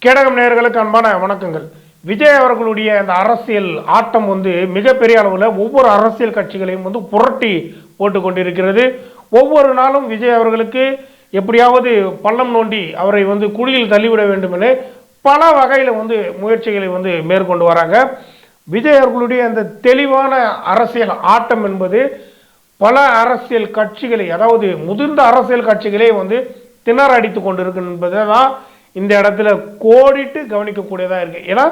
கேடகம் நேயர்களுக்கு அன்பான வணக்கங்கள். விஜய் அவர்களுடைய அந்த அரசியல் ஆட்டம் மிகப்பெரிய அளவில் ஒவ்வொரு அரசியல் கட்சிகளையும் புரட்டி போட்டு கொண்டிருக்கிறது. ஒவ்வொரு நாளும் விஜய் அவர்களுக்கு எப்படியாவது பள்ளம் நோண்டி அவரை குழியில் தள்ளிவிட வேண்டும் என பல வகையில் முயற்சிகளை மேற்கொண்டு வராங்க. விஜய் அவர்களுடைய அந்த தெளிவான அரசியல் ஆட்டம் என்பது பல அரசியல் கட்சிகளை, அதாவது முதிர்ந்த அரசியல் கட்சிகளே திணற அடித்து கொண்டிருக்கு என்பதை தான் இந்த இடத்துல கோடிட்டு கவனிக்கக்கூடியதாக இருக்கு. ஏன்னா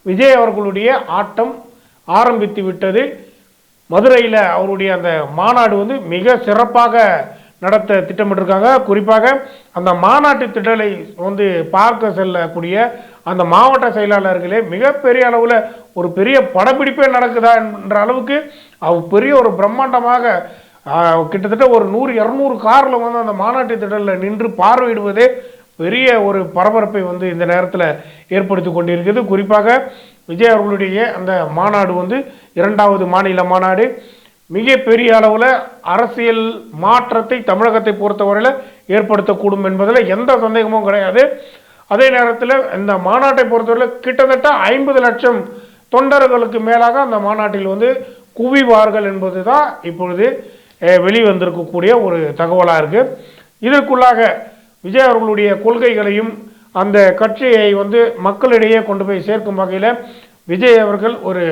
விஜய் அவர்களுடைய ஆட்டம் ஆரம்பித்து விட்டது. மதுரையில் அவருடைய அந்த மாநாடு மிக சிறப்பாக நடத்த திட்டமிட்டிருக்காங்க. குறிப்பாக அந்த மாநாட்டு திட்டலை பார்க்க செல்லக்கூடிய அந்த மாவட்ட செயலாளர்களே மிகப்பெரிய அளவில் ஒரு பெரிய படப்பிடிப்பே நடக்குதா என்ற அளவுக்கு பெரிய ஒரு பிரம்மாண்டமாக கிட்டத்தட்ட ஒரு 100-200 காரில் அந்த மாநாட்டு திட்டலில் நின்று பார்வையிடுவதே பெரிய ஒரு பரபரப்பை இந்த நேரத்தில் ஏற்படுத்தி கொண்டிருக்கிறது. குறிப்பாக விஜய் அவர்களுடைய அந்த மாநாடு இரண்டாவது மாநில மாநாடு மிகப்பெரிய அளவில் அரசியல் மாற்றத்தை தமிழகத்தை பொறுத்தவரையில் ஏற்படுத்தக்கூடும் என்பதில் எந்த சந்தேகமும் கிடையாது. அதே நேரத்தில் இந்த மாநாட்டை பொறுத்தவரையில் கிட்டத்தட்ட 50 லட்சம் தொண்டர்களுக்கு மேலாக அந்த மாநாட்டில் குவிவார்கள் என்பது தான் இப்பொழுது வெளிவந்திருக்கக்கூடிய ஒரு தகவலாக இருக்குது. இதற்குள்ளாக விஜய் அவர்களுடைய கொள்கைகளையும் அந்த கட்சியை மக்களிடையே கொண்டு போய் சேர்க்கும் வகையில் விஜய் அவர்கள் ஒரு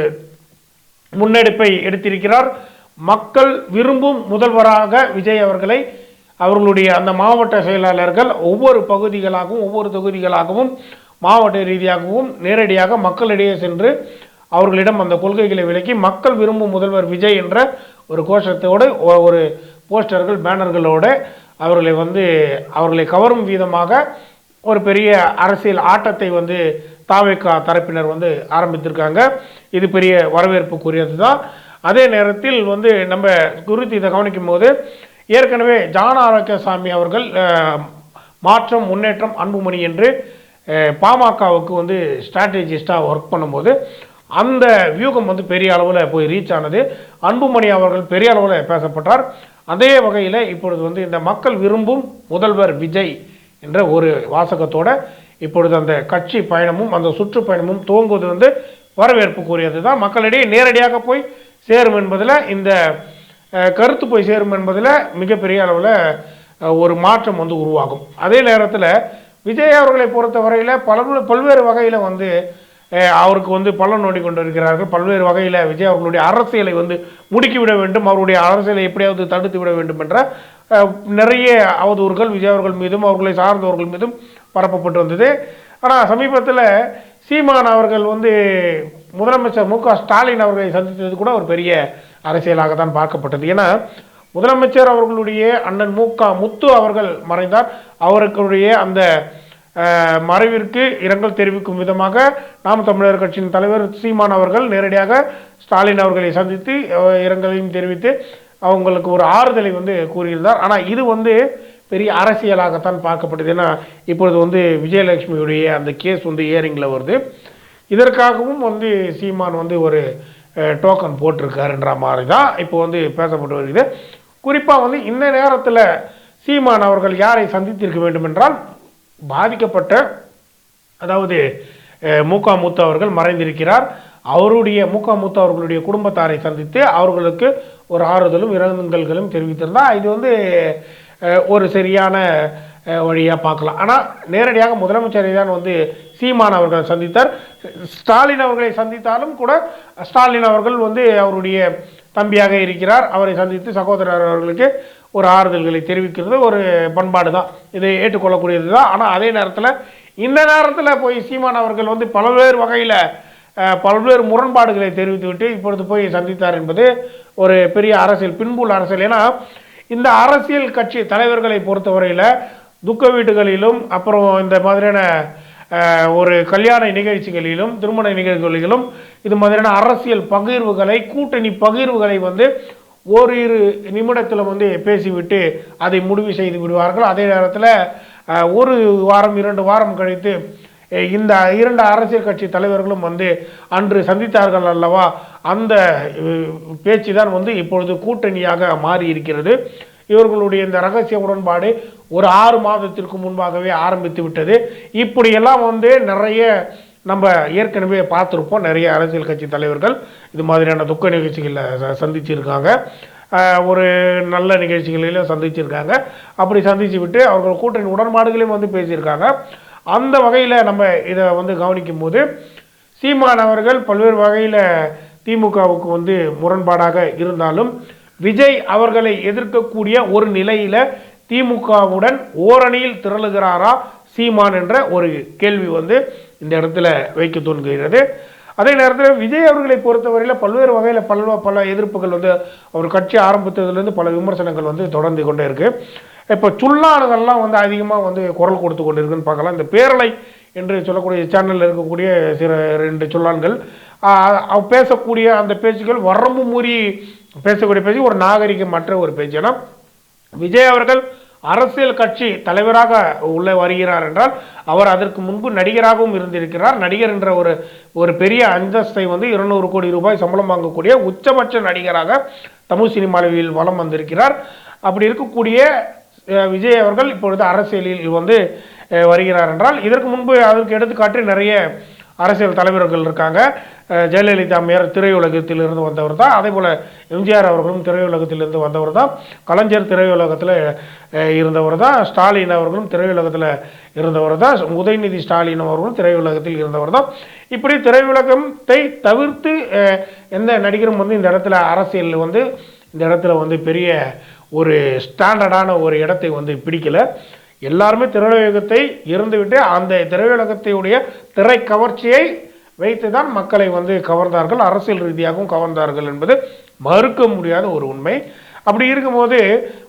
முன்னெடுப்பை எடுத்திருக்கிறார். மக்கள் விரும்பும் முதல்வராக விஜய் அவர்களை அவர்களுடைய அந்த மாவட்ட செயலாளர்கள் ஒவ்வொரு பகுதிகளாகவும் ஒவ்வொரு தொகுதிகளாகவும் மாவட்ட ரீதியாகவும் நேரடியாக மக்களிடையே சென்று அவர்களிடம் அந்த கொள்கைகளை விளக்கி மக்கள் விரும்பும் முதல்வர் விஜய் என்ற ஒரு கோஷத்தோடு ஒரு போஸ்டர்கள் பேனர்களோடு அவர்களை கவரும் விதமாக ஒரு பெரிய அரசியல் ஆட்டத்தை தாவேகா தரப்பினர் ஆரம்பித்திருக்காங்க. இது பெரிய வரவேற்புக்குரியது தான். அதே நேரத்தில் நம்ம குறித்து இதை கவனிக்கும் போது ஏற்கனவே ஜான ஆரோக்கியசாமி அவர்கள் மாற்றம் முன்னேற்றம் அன்புமணி என்று பாமகவுக்கு ஸ்ட்ராட்டஜிஸ்டாக ஒர்க் பண்ணும்போது அந்த வியூகம் பெரிய அளவில் போய் ரீச் ஆனது. அன்புமணி அவர்கள் பெரிய அளவில் பேசப்பட்டார். அதே வகையில் இப்பொழுது இந்த மக்கள் விரும்பும் முதல்வர் விஜய் என்ற ஒரு வாசகத்தோடு இப்பொழுது அந்த கட்சி பயணமும் அந்த சுற்றுப்பயணமும் துவங்குவது வரவேற்புக்குரியது தான். மக்களிடையே நேரடியாக போய் சேரும் என்பதில் இந்த கருத்து போய் சேரும் என்பதில் மிகப்பெரிய அளவில் ஒரு மாற்றம் உருவாகும். அதே நேரத்தில் விஜய் அவர்களை பொறுத்த வரையில் பல்வேறு வகையில் அவருக்கு பள்ளம் நோண்டி கொண்டு இருக்கிறார்கள். பல்வேறு வகையில் விஜய் அவர்களுடைய அரசியலை முடுக்கிவிட வேண்டும், அவருடைய அரசியலை எப்படியாவது தடுத்து விட வேண்டும் என்ற நிறைய அவதூறுகள் விஜய் அவர்கள் மீதும் அவர்களை சார்ந்தவர்கள் மீதும் பரப்பப்பட்டு வந்தது. ஆனால் சமீபத்தில் சீமான் அவர்கள் முதலமைச்சர் மு க ஸ்டாலின் அவர்களை சந்தித்தது கூட ஒரு பெரிய அரசியலாக தான் பார்க்கப்பட்டது. ஏன்னா முதலமைச்சர் அவர்களுடைய அண்ணன் மு க முத்து அவர்கள் மறைந்தார். அவர்களுடைய அந்த மறைவிற்கு இரங்கல் தெரிவிக்கும் விதமாக நாம் தமிழர் கட்சியின் தலைவர் சீமான் அவர்கள் நேரடியாக ஸ்டாலின் அவர்களை சந்தித்து இரங்கலையும் தெரிவித்து அவங்களுக்கு ஒரு ஆறுதலை கூறியிருந்தார். ஆனால் இது பெரிய அரசியலாகத்தான் பார்க்கப்பட்டது. ஏன்னா இப்பொழுது விஜயலட்சுமியுடைய அந்த கேஸ் ஏரிங்கில் வருது. இதற்காகவும் சீமான் ஒரு டோக்கன் போட்டிருக்காருன்ற மாதிரி தான் இப்போ பேசப்பட்டு வருகிறது. குறிப்பாக இந்த நேரத்தில் சீமான் அவர்கள் யாரை சந்தித்திருக்க வேண்டும் என்றால் பாதிக்கப்பட்ட, அதாவது மு க முத்து அவர்கள் மறைந்திருக்கிறார். அவருடைய மு க முத்து அவர்களுடைய குடும்பத்தாரை சந்தித்து அவர்களுக்கு ஒரு ஆறுதலும் இரங்கல்களும் தெரிவித்திருந்தால் இது ஒரு சரியான வழியாக பார்க்கலாம். ஆனால் நேரடியாக முதலமைச்சரை தான் சீமான் அவர்கள் சந்தித்தார். ஸ்டாலின் அவர்களை சந்தித்தாலும் கூட ஸ்டாலின் அவர்கள் அவருடைய தம்பியாக இருக்கிறார். அவரை சந்தித்து சகோதரர் அவர்களுக்கு ஒரு ஆறுதல்களை தெரிவிக்கிறது ஒரு பண்பாடு தான், இதை ஏற்றுக்கொள்ளக்கூடியது தான். ஆனால் அதே நேரத்தில் இந்த நேரத்தில் போய் சீமான் அவர்கள் பல்வேறு வகையில் பல்வேறு முரண்பாடுகளை தெரிவித்துவிட்டு இப்பொழுது போய் சந்தித்தார் என்பது ஒரு பெரிய அரசியல், பின்புல் அரசியல். ஏன்னா இந்த அரசியல் கட்சி தலைவர்களை பொறுத்தவரையில் துக்க வீடுகளிலும் அப்புறம் இந்த மாதிரியான ஒரு கல்யாண நிகழ்ச்சிகளிலும் திருமண நிகழ்ச்சிகளிலும் இது மாதிரியான அரசியல் பகிர்வுகளை, கூட்டணி பகிர்வுகளை ஓரிரு நிமிடத்தில் பேசிவிட்டு அதை முடிவு செய்து விடுவார்கள். அதே நேரத்தில் ஒரு வாரம் 2 வாரம் கழித்து இந்த 2 அரசியல் கட்சி தலைவர்களும் அன்று சந்தித்தார்கள் அல்லவா, அந்த பேச்சு தான் இப்பொழுது கூட்டணியாக மாறி இருக்கிறது. இவர்களுடைய இந்த ரகசிய உடன்பாடு ஒரு 6 மாதத்திற்கு முன்பாகவே ஆரம்பித்து விட்டது. இப்படியெல்லாம் வந்து நிறைய நம்ம ஏற்கனவே பார்த்துருப்போம். நிறைய அரசியல் கட்சி தலைவர்கள் இது மாதிரியான துக்க நிகழ்ச்சிகளில் சந்திச்சிருக்காங்க, ஒரு நல்ல நிகழ்ச்சிகளிலும் சந்திச்சிருக்காங்க. அப்படி சந்தித்து விட்டு அவர்கள் கூட்டணி உடன்பாடுகளையும் வந்து பேசியிருக்காங்க. அந்த வகையில் நம்ம இதை வந்து கவனிக்கும் போது சீமான் அவர்கள் பல்வேறு வகையில் திமுகவுக்கு வந்து முரண்பாடாக இருந்தாலும் விஜய் அவர்களை எதிர்க்கக்கூடிய ஒரு நிலையில் திமுகவுடன் ஓரணியில் திரளுகிறாரா சீமான் என்ற ஒரு கேள்வி வந்து இந்த இடத்துல வைக்க தோன்றுகிறது. அதே நேரத்தில் விஜய் அவர்களை பொறுத்தவரையில் பல்வேறு வகையில் பல எதிர்ப்புகள் வந்து அவர் கட்சி ஆரம்பித்ததுலேருந்து பல விமர்சனங்கள் வந்து தொடர்ந்து கொண்டே இருக்குது. இப்போ சுல்லானுகள்லாம் வந்து அதிகமாக வந்து குரல் கொடுத்து கொண்டு இருக்குன்னு பார்க்கலாம். இந்த பேரலை என்று சொல்லக்கூடிய சேனலில் இருக்கக்கூடிய சில 2 சொல்லான்கள் பேசக்கூடிய அந்த பேச்சுகள் வரம்பு மீறி பேசக்கூடிய பேச்சு ஒரு நாகரிகமற்ற ஒரு பேச்சு. ஏன்னா விஜய் அவர்கள் அரசியல் கட்சி தலைவராக உள்ள வருகிறார் என்றால் அவர் அதற்கு முன்பு நடிகராகவும் இருந்திருக்கிறார். நடிகர் என்ற ஒரு பெரிய அந்தஸ்தை வந்து 200 கோடி ரூபாய் சம்பளம் வாங்கக்கூடிய உச்சபட்ச நடிகராக தமிழ் சினிமாவில் வலம் வந்திருக்கிறார். அப்படி இருக்கக்கூடிய விஜய் அவர்கள் இப்பொழுது அரசியலில் வந்து வருகிறார் என்றால் இதற்கு முன்பு அதற்கு எடுத்துக்காட்டு நிறைய அரசியல் தலைவர்கள் இருக்காங்க. ஜெயலலிதா அம்மையார் திரையுலகத்தில் இருந்து வந்தவர் தான். அதே போல் எம்ஜிஆர் அவர்களும் திரையுலகத்திலிருந்து வந்தவர் தான். கலைஞர் திரையுலகத்தில் இருந்தவர் தான். ஸ்டாலின் அவர்களும் திரையுலகத்தில் இருந்தவர் தான். உதயநிதி ஸ்டாலின் அவர்களும் திரையுலகத்தில் இருந்தவர் தான். இப்படி திரையுலகத்தை தவிர்த்து எந்த நடிகரும் வந்து இந்த இடத்துல அரசியல் வந்து இந்த இடத்துல வந்து பெரிய ஒரு ஸ்டாண்டர்டான ஒரு இடத்தை வந்து பிடிக்கல. எல்லாருமே திரையுலகத்தை இருந்துவிட்டு அந்த திரையுலகத்தையுடைய திரை கவர்ச்சியை வைத்து தான் மக்களை வந்து கவர்ந்தார்கள், அரசியல் ரீதியாகவும் கவர்ந்தார்கள் என்பது மறுக்க முடியாத ஒரு உண்மை. அப்படி இருக்கும்போது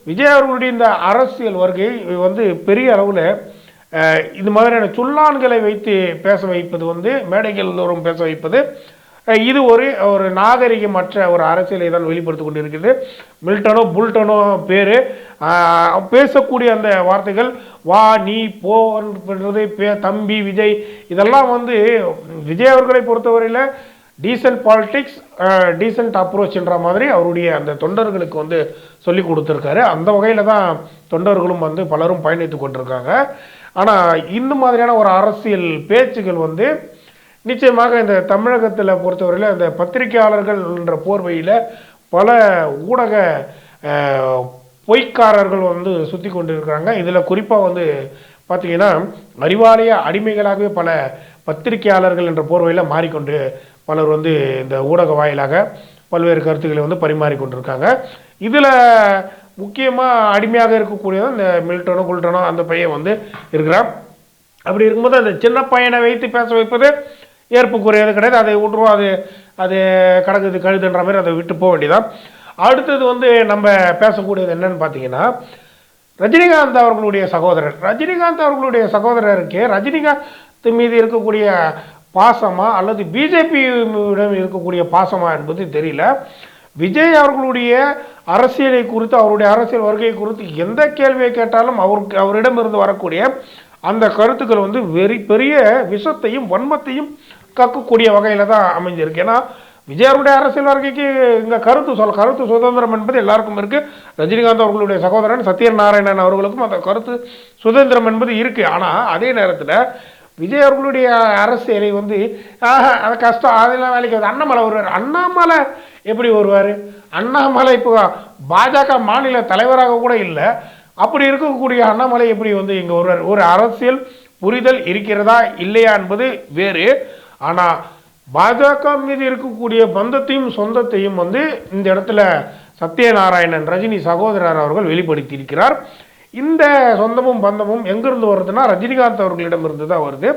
விஜய் அவர்களுடைய இந்த அரசியல் வருகை வந்து பெரிய அளவில் இந்த மாதிரியான சுல்லான்களை வைத்து பேச வைப்பது வந்து மேடைகள் தோறும் பேச வைப்பது இது ஒரு நாகரிகமற்ற ஒரு அரசியலை தான் வெளிப்படுத்தி கொண்டிருக்கிறது. மில்டனோ புல்டனோ பேர் பேசக்கூடிய அந்த வார்த்தைகள் வா நீ போன்றது தம்பி விஜய் இதெல்லாம் வந்து விஜய் அவர்களை பொறுத்தவரையில் டீசன்ட் பாலிடிக்ஸ் டீசன்ட் அப்ரோச்ன்ற மாதிரி அவருடைய அந்த தொண்டர்களுக்கு வந்து சொல்லி கொடுத்துருக்காரு. அந்த வகையில் தான் தொண்டர்களும் வந்து பலரும் பயணித்து கொண்டிருக்காங்க. ஆனால் இந்த மாதிரியான ஒரு அரசியல் பேச்சுகள் வந்து நிச்சயமாக இந்த தமிழகத்தில் பொறுத்தவரையில் இந்த பத்திரிகையாளர்கள் என்ற போர்வையில் பல ஊடக பொய்க்காரர்கள் வந்து சுற்றி கொண்டு இருக்கிறாங்க. இதில் குறிப்பாக வந்து பார்த்திங்கன்னா அறிவாலய அடிமைகளாகவே பல பத்திரிகையாளர்கள் என்ற போர்வையில் மாறிக்கொண்டு பலர் வந்து இந்த ஊடக வாயிலாக பல்வேறு கருத்துக்களை வந்து பரிமாறிக்கொண்டிருக்காங்க. இதில் முக்கியமாக அடிமையாக இருக்கக்கூடியது இந்த மில்டனோ குல்டனோ அந்த பையன் வந்து இருக்கிறான். அப்படி இருக்கும்போது அந்த சின்ன பையனை வைத்து பேச வைப்பது ஏற்புக்குரியது கிடையாது. அதை விட்டுருவோம், அது கடக்குது கழுதுன்ற மாதிரி அதை விட்டு போக வேண்டியதான். அடுத்தது வந்து நம்ம பேசக்கூடியது என்னன்னு பார்த்தீங்கன்னா ரஜினிகாந்த் அவர்களுடைய சகோதரர். ரஜினிகாந்த் அவர்களுடைய சகோதரருக்கு ரஜினிகாந்த் மீது இருக்கக்கூடிய பாசமா அல்லது பிஜேபியிடம் இருக்கக்கூடிய பாசமா என்பது தெரியல. விஜய் அவர்களுடைய அரசியலை குறித்து அவருடைய அரசியல் வருகை குறித்து எந்த கேள்வியை கேட்டாலும் அவரிடமிருந்து வரக்கூடிய அந்த கருத்துக்கள் வந்து பெரிய விஷத்தையும் வன்மத்தையும் கக்கக்கூடிய வகையில் தான் அமைஞ்சிருக்கு. ஏன்னா விஜயருடைய அரசியல் வருகைக்கு இங்கே கருத்து சுதந்திரம் என்பது எல்லாருக்கும் இருக்குது. ரஜினிகாந்த் அவர்களுடைய சகோதரன் சத்யநாராயணன் அவர்களுக்கும் அந்த கருத்து சுதந்திரம் என்பது இருக்குது. ஆனால் அதே நேரத்தில் விஜய் அவர்களுடைய அரசியலை வந்து அது கஷ்டம், அதெல்லாம் வேலைக்கு வருது. அண்ணாமலை வருவார். அண்ணாமலை எப்படி வருவார்? அண்ணாமலை இப்போ பாஜக மாநில தலைவராக கூட இல்லை. அப்படி இருக்கக்கூடிய அண்ணாமலை எப்படி வந்து இங்கே ஒரு அரசியல் புரிதல் இருக்கிறதா இல்லையா என்பது வேறு. ஆனால் பாஜக மீது இருக்கக்கூடிய பந்தத்தையும் சொந்தத்தையும் வந்து இந்த இடத்துல சத்யநாராயணன் ரஜினி சகோதரர் அவர்கள் வெளிப்படுத்தி இருக்கிறார். இந்த சொந்தமும் பந்தமும் எங்கிருந்து வருதுன்னா ரஜினிகாந்த் அவர்களிடமிருந்து தான் வருது.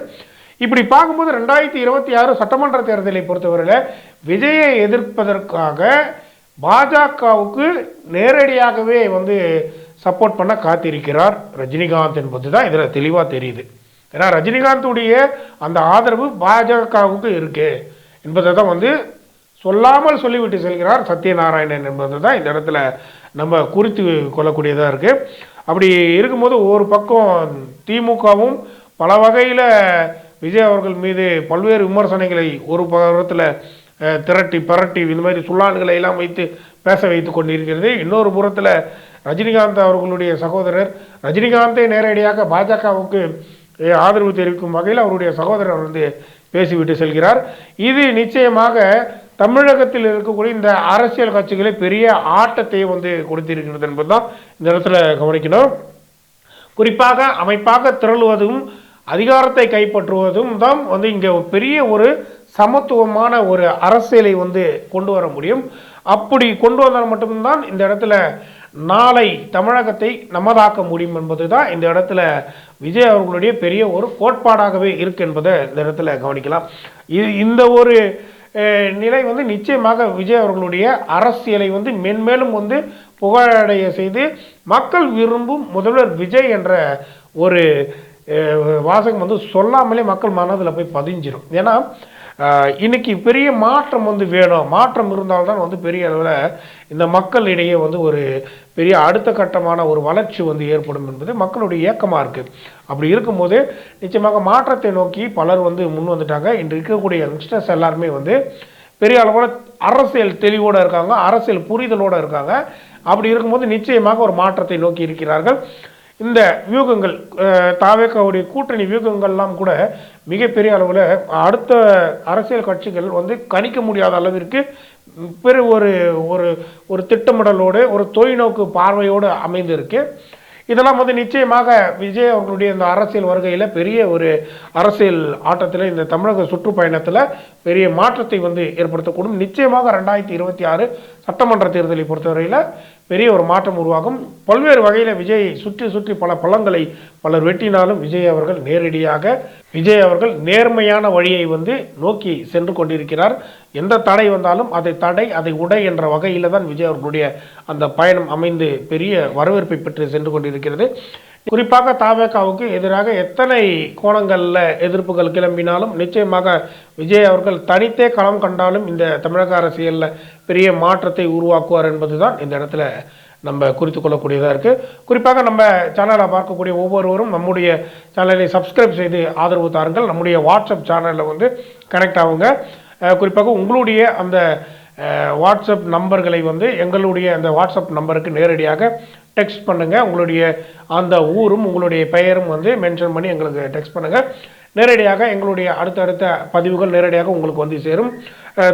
இப்படி பார்க்கும்போது 2026 சட்டமன்ற தேர்தலை பொறுத்தவரையில் விஜயை எதிர்ப்பதற்காக பாஜகவுக்கு நேரடியாகவே வந்து சப்போர்ட் பண்ண காத்திருக்கிறார் ரஜினிகாந்த் என்பது தான் இதில் தெளிவாக தெரியுது. ஏன்னா ரஜினிகாந்துடைய அந்த ஆதரவு பாஜகவுக்கு இருக்கு என்பதை தான் வந்து சொல்லாமல் சொல்லிவிட்டு செல்கிறார் சத்யநாராயணன் என்பது தான் இந்த இடத்துல நம்ம குறித்து கொள்ளக்கூடியதாக இருக்குது. அப்படி இருக்கும்போது ஒரு பக்கம் திமுகவும் பல வகையில் விஜய் அவர்கள் மீது பல்வேறு விமர்சனங்களை ஒரு பக்கத்தில் திரட்டி பரட்டி இந்த மாதிரி சுள்ளான்களை எல்லாம் வைத்து பேச வைத்து கொண்டிருக்கிறது. இன்னொரு புறத்தில் ரஜினிகாந்த் அவர்களுடைய சகோதரர் ரஜினிகாந்தை நேரடியாக பாஜகவுக்கு ஆதரவு தெரிவிக்கும் வகையில் அவருடைய சகோதரர் வந்து பேசிவிட்டு செல்கிறார். இது நிச்சயமாக தமிழகத்தில் இருக்கக்கூடிய இந்த அரசியல் கட்சிகளை பெரிய ஆட்டத்தை வந்து கொடுத்திருக்கிறது என்பதுதான் இந்த இடத்துல கவனிக்கணும். குறிப்பாக அமைப்பாக திரளுவதும் அதிகாரத்தை கைப்பற்றுவதும் தான் வந்து இங்கே பெரிய ஒரு சமத்துவமான ஒரு அரசியலை வந்து கொண்டு வர முடியும். அப்படி கொண்டு வந்தால் மட்டும்தான் இந்த இடத்துல நாளை தமிழகத்தை நமதாக்க முடியும் என்பது தான் இந்த இடத்துல விஜய் அவர்களுடைய பெரிய ஒரு கோட்பாடாகவே இருக்கு என்பதை இந்த இடத்துல கவனிக்கலாம். இந்த ஒரு நிலை வந்து நிச்சயமாக விஜய் அவர்களுடைய அரசியலை வந்து மென்மேலும் வந்து புகழடைய செய்து மக்கள் விரும்பும் முதல்வர் விஜய் என்ற ஒரு வாசகம் வந்து சொல்லாமலே மக்கள் மனதில் போய் பதிஞ்சிடும். ஏன்னா இன்னைக்கு பெரிய மாற்றம் வந்து வேணும், மாற்றம் இருந்தால்தான் வந்து பெரிய அளவில் இந்த மக்களிடையே வந்து ஒரு பெரிய அடுத்த கட்டமான ஒரு வளர்ச்சி வந்து ஏற்படும் என்பது மக்களுடைய ஏக்கமாக இருக்குது. அப்படி இருக்கும்போது நிச்சயமாக மாற்றத்தை நோக்கி பலர் வந்து முன் வந்துட்டாங்க. இன்று இருக்கக்கூடிய யங்ஸ்டர்ஸ் எல்லாருமே வந்து பெரிய அளவில் அரசியல் தெளிவோடு இருக்காங்க, அரசியல் புரிதலோடு இருக்காங்க. அப்படி இருக்கும்போது நிச்சயமாக ஒரு மாற்றத்தை நோக்கி இருக்கிறார்கள். இந்த வியூகங்கள் தாவேக்காவுடைய கூட்டணி வியூகங்கள்லாம் கூட மிகப்பெரிய அளவில் அடுத்த அரசியல் கட்சிகள் வந்து கணிக்க முடியாத அளவிற்கு பெரிய ஒரு திட்டமிடலோடு ஒரு தொலைநோக்கு பார்வையோடு அமைந்திருக்கு. இதெல்லாம் வந்து நிச்சயமாக விஜய் அவர்களுடைய இந்த அரசியல் வருகையில் பெரிய ஒரு அரசியல் ஆட்டத்தில் இந்த தமிழக சுற்றுப்பயணத்தில் பெரிய மாற்றத்தை வந்து ஏற்படுத்தக்கூடும். நிச்சயமாக 2026 சட்டமன்ற தேர்தலை பொறுத்தவரையில் பெரிய ஒரு மாற்றம் உருவாகும். பல்வேறு வகையில் விஜய் சுற்றி சுற்றி பல பள்ளங்களை பலர் வெட்டினாலும் விஜய் அவர்கள் நேர்மையான வழியை வந்து நோக்கி சென்று கொண்டிருக்கிறார். எந்த தடை வந்தாலும் அதை உடை என்ற வகையில் தான் விஜய் அவர்களுடைய அந்த பயணம் அமைந்து பெரிய வரவேற்பை பெற்று சென்று கொண்டிருக்கிறது. குறிப்பாக தாவேகாவுக்கு எதிராக எத்தனை கோணங்களில் எதிர்ப்புகள் கிளம்பினாலும் நிச்சயமாக விஜய் அவர்கள் தனித்தே களம் கண்டாலும் இந்த தமிழக அரசியலில் பெரிய மாற்றத்தை உருவாக்குவார் என்பதுதான் இந்த இடத்துல நம்ம குறித்து கொள்ளக்கூடியதாக இருக்குது. குறிப்பாக நம்ம சேனலை பார்க்கக்கூடிய ஒவ்வொருவரும் நம்முடைய சேனலை சப்ஸ்கிரைப் செய்து ஆதரவு தாருங்கள். நம்முடைய வாட்ஸ்அப் சேனலில் வந்து கனெக்ட் ஆகுங்க. குறிப்பாக உங்களுடைய அந்த வாட்ஸ்அப் நம்பர்களை வந்து எங்களுடைய அந்த வாட்ஸ்அப் நம்பருக்கு நேரடியாக டெக்ஸ்ட் பண்ணுங்கள். உங்களுடைய அந்த ஊரும் உங்களுடைய பெயரும் வந்து மென்ஷன் பண்ணி எங்களுக்கு டெக்ஸ்ட் பண்ணுங்கள். நேரடியாக எங்களுடைய அடுத்தடுத்த பதிவுகள் நேரடியாக உங்களுக்கு வந்து சேரும்.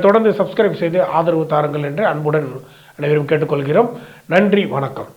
தொடர்ந்து சப்ஸ்கிரைப் செய்து ஆதரவு தாருங்கள் என்று அன்புடன் அனைவரும் கேட்டுக்கொள்கிறோம். நன்றி, வணக்கம்.